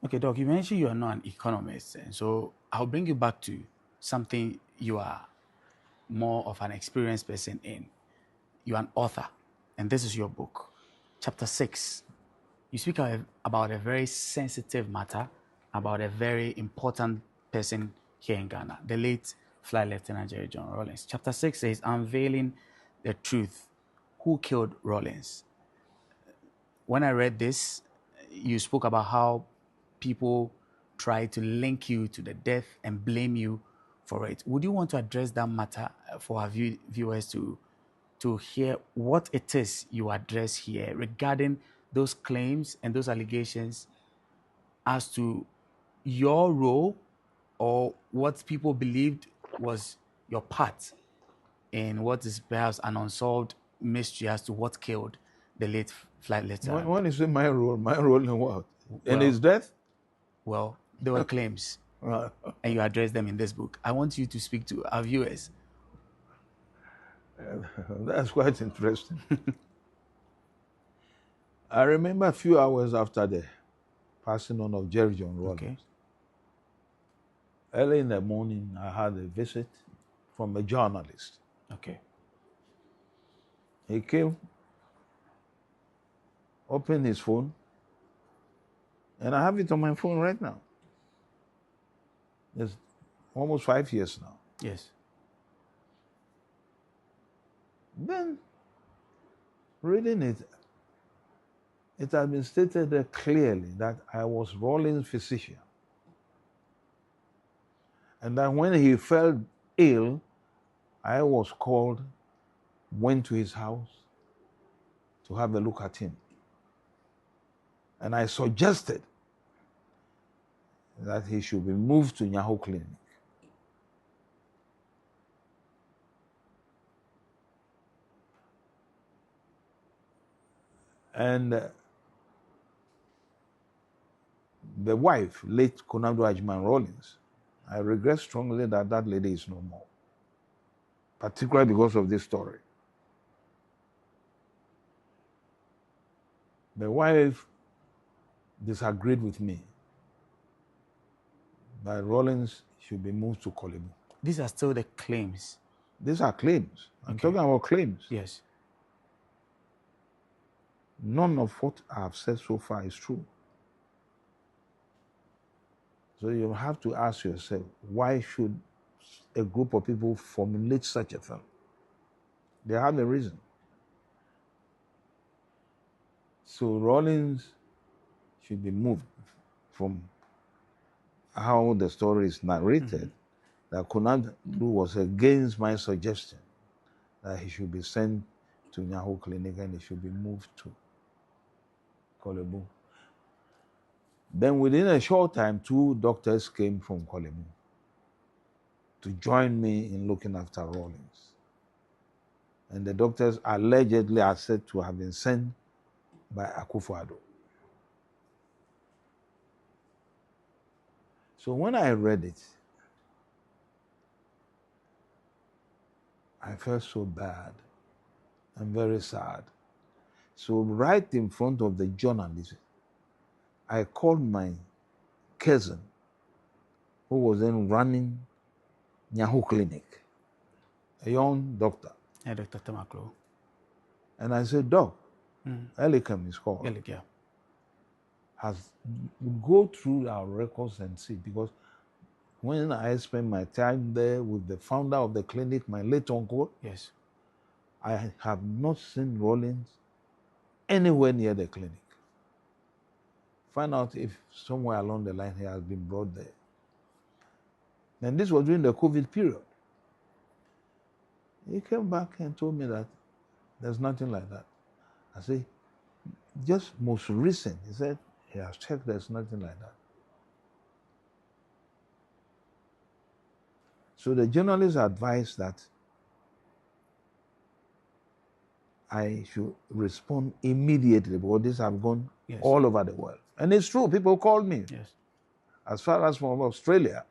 Okay, Doc, you mentioned you are not an economist, and so I'll bring you back to something you are more of an experienced person in. You're an author, and this is your book. Chapter 6, you speak about a very sensitive matter, about a very important person here in Ghana, the late Flight Lieutenant Jerry John Rawlings. Chapter 6 says, Unveiling the Truth. Who killed Rawlings? When I read this, you spoke about how people try to link you to the death and blame you for it. Would you want to address that matter for our viewers to hear what it is you address here regarding those claims and those allegations as to your role or what people believed was your part in what is perhaps an unsolved mystery as to what killed the late flight lieutenant? When you say my role in what? In Well, his death? well, there were claims, and you address them in this book. I want you to speak to our viewers. That's quite interesting. I remember a few hours after the passing on of Jerry John Rawlings. Okay. Early in the morning, I had a visit from a journalist. Okay. He came, opened his phone, and I have it on my phone right now. It's almost 5 years now. Yes. Then, reading it, it had been stated there clearly that I was Rawlings' physician. And that when he fell ill, I was called, went to his house to have a look at him. And I suggested that he should be moved to Nyaho Clinic. And the wife, late Konado Ajman Rawlings, I regret strongly that that lady is no more, particularly because of this story. The wife disagreed with me that Rawlings should be moved to Kolebu. These are still the claims. These are claims. I'm talking about claims. Yes. None of what I have said so far is true. So you have to ask yourself, why should a group of people formulate such a thing? They have a reason. So Rawlings should be moved from how the story is narrated, that Konadu was against my suggestion that he should be sent to Nyaho Clinic and he should be moved to Kolebu. Then within a short time, 2 doctors came from Kolebu to join me in looking after Rawlings. And the doctors allegedly are said to have been sent by Akufo-Addo. So when I read it, I felt so bad and very sad. So right in front of the journalist, I called my cousin, who was then running Nyaho Clinic, a young doctor. Yeah, Dr. Tamaklo. And I said, Doc, Elikem is called. Yeah. Go through our records and see, because when I spent my time there with the founder of the clinic, my late uncle, Yes. I have not seen Rawlings anywhere near the clinic. Find out if somewhere along the line he has been brought there. And this was during the COVID period. He came back and told me that there's nothing like that. I say, just most recent, he said, he has checked, there's nothing like that. So the journalist advised that I should respond immediately, because this have gone all over the world. And it's true, people called me. Yes. As far as from Australia.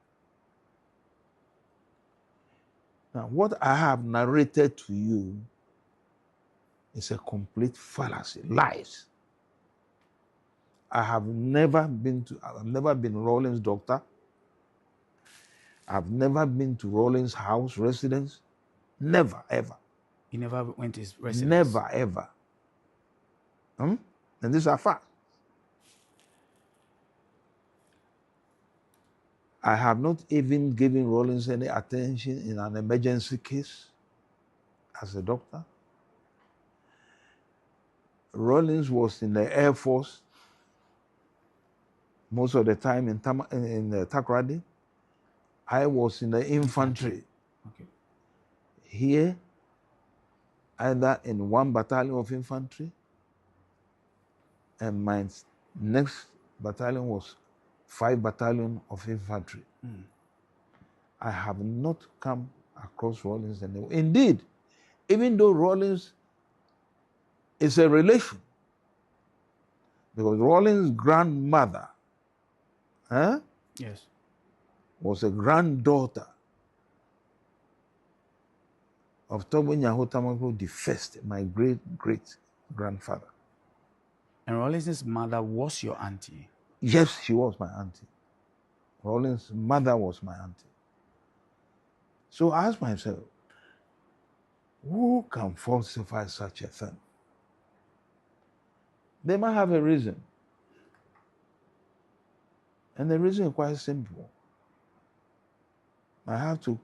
Now, what I have narrated to you is a complete fallacy, lies. I've never been Rawlings' doctor. I've never been to Rawlings' house residence. Never, ever. You never went to his residence? Never, ever. And these are facts. I have not even given Rawlings any attention in an emergency case as a doctor. Rawlings was in the Air Force most of the time in Takoradi. I was in the infantry. Okay. Here, either in 1 battalion of infantry, and my next battalion was 5 battalion of infantry. I have not come across Rawlings anywhere. Indeed, even though Rawlings is a relation, because Rawlings' grandmother Yes. was a granddaughter of Tobo Nyaho Tamaklo the first, my great-great-grandfather. And Rawlings' mother was your auntie? Yes, she was my auntie. Rawlings' mother was my auntie. So I asked myself, who can falsify such a thing? They might have a reason. And the reason is quite simple. I have to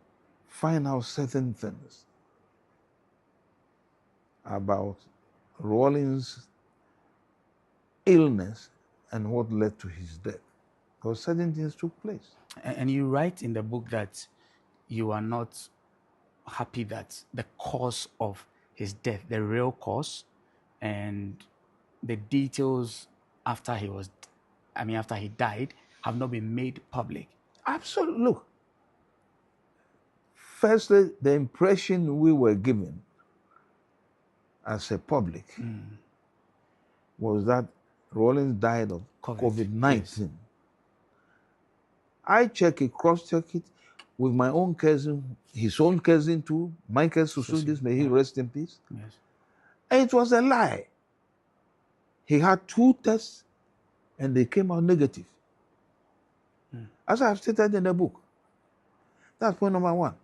find out certain things about Rawlings' illness and what led to his death. Because certain things took place. And you write in the book that you are not happy that the cause of his death, the real cause, and the details after he died, have not been made public. Absolutely. Look, firstly, the impression we were given as a public was that Rawlings died of COVID-19. Yes. I check it, cross-check it with my own cousin, his own cousin too, Michael Susudis, may he rest in peace. Yes. And it was a lie. He had 2 tests and they came out negative. As I have stated in the book. That's point number 1.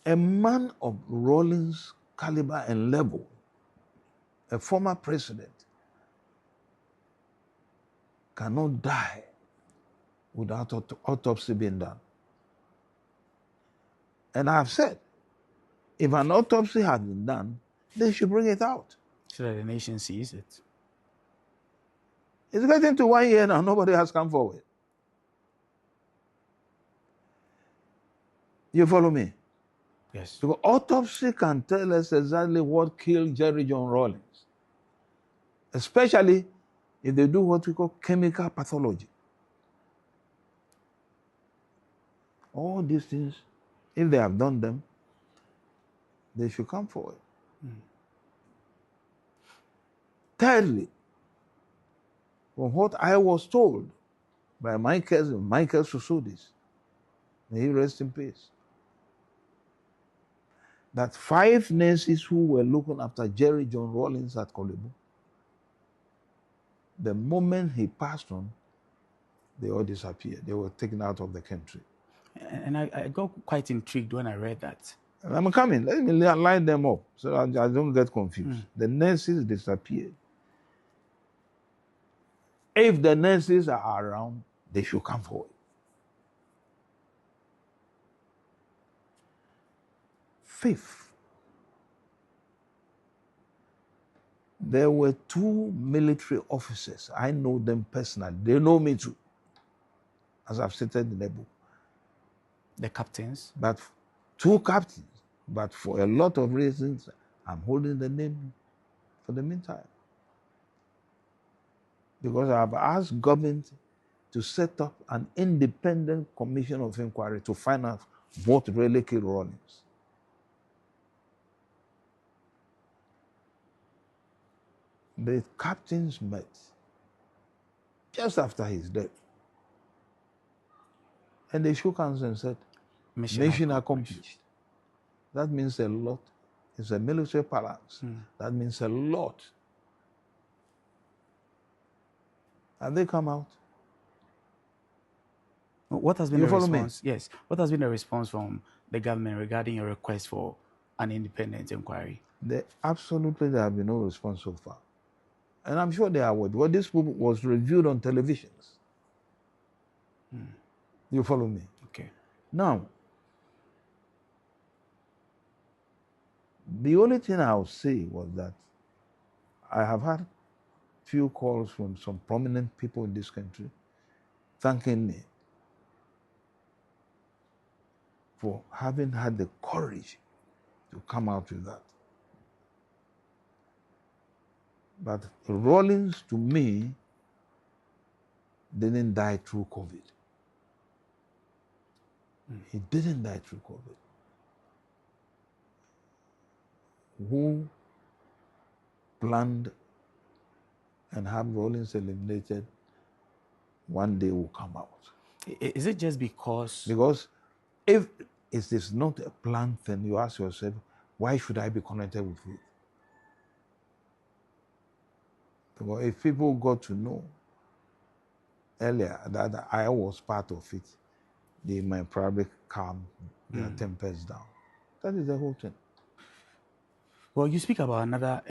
A man of Rawlings' caliber and level, a former president, cannot die without autopsy being done. And I have said, if an autopsy had been done, they should bring it out. So that the nation sees it. It's getting to 1 year now, nobody has come forward. You follow me? Yes. Because autopsy can tell us exactly what killed Jerry John Rawlings. Especially if they do what we call chemical pathology. All these things, if they have done them, they should come forward. Thirdly, from what I was told by my cousin, Michael Susudis, may he rest in peace, that 5 nurses who were looking after Jerry John Rawlings at Kolebu, the moment he passed on, they all disappeared. They were taken out of the country. And I got quite intrigued when I read that. And I'm coming. Let me line them up so I don't get confused. The nurses disappeared. If the nurses are around, they should come forward. Fifth, there were 2 military officers. I know them personally. They know me too, as I've stated in the book. The captains? But 2 captains. But for a lot of reasons, I'm holding the name for the meantime. Because I've asked government to set up an independent commission of inquiry to find out what really killed Rawlings. The captains met just after his death. And they shook hands and said, mission accomplished. That means a lot. It's a military balance. That means a lot. Have they come out? What has been You the follow me? response? Yes. What has been the response from the government regarding your request for an independent inquiry? Absolutely, there have been no response so far. And I'm sure they are aware, because this book was reviewed on televisions. You follow me? Okay. Now, the only thing I'll say was that I have had few calls from some prominent people in this country thanking me for having had the courage to come out with that. But Rawlings, to me, didn't die through COVID. He didn't die through COVID. Who planned and have Rawlings eliminated one day will come out. Is it just because? Because if it is not a planned thing, you ask yourself, why should I be connected with it? Because if people got to know earlier that I was part of it, they might probably calm their tempers down. That is the whole thing. Well, you speak about another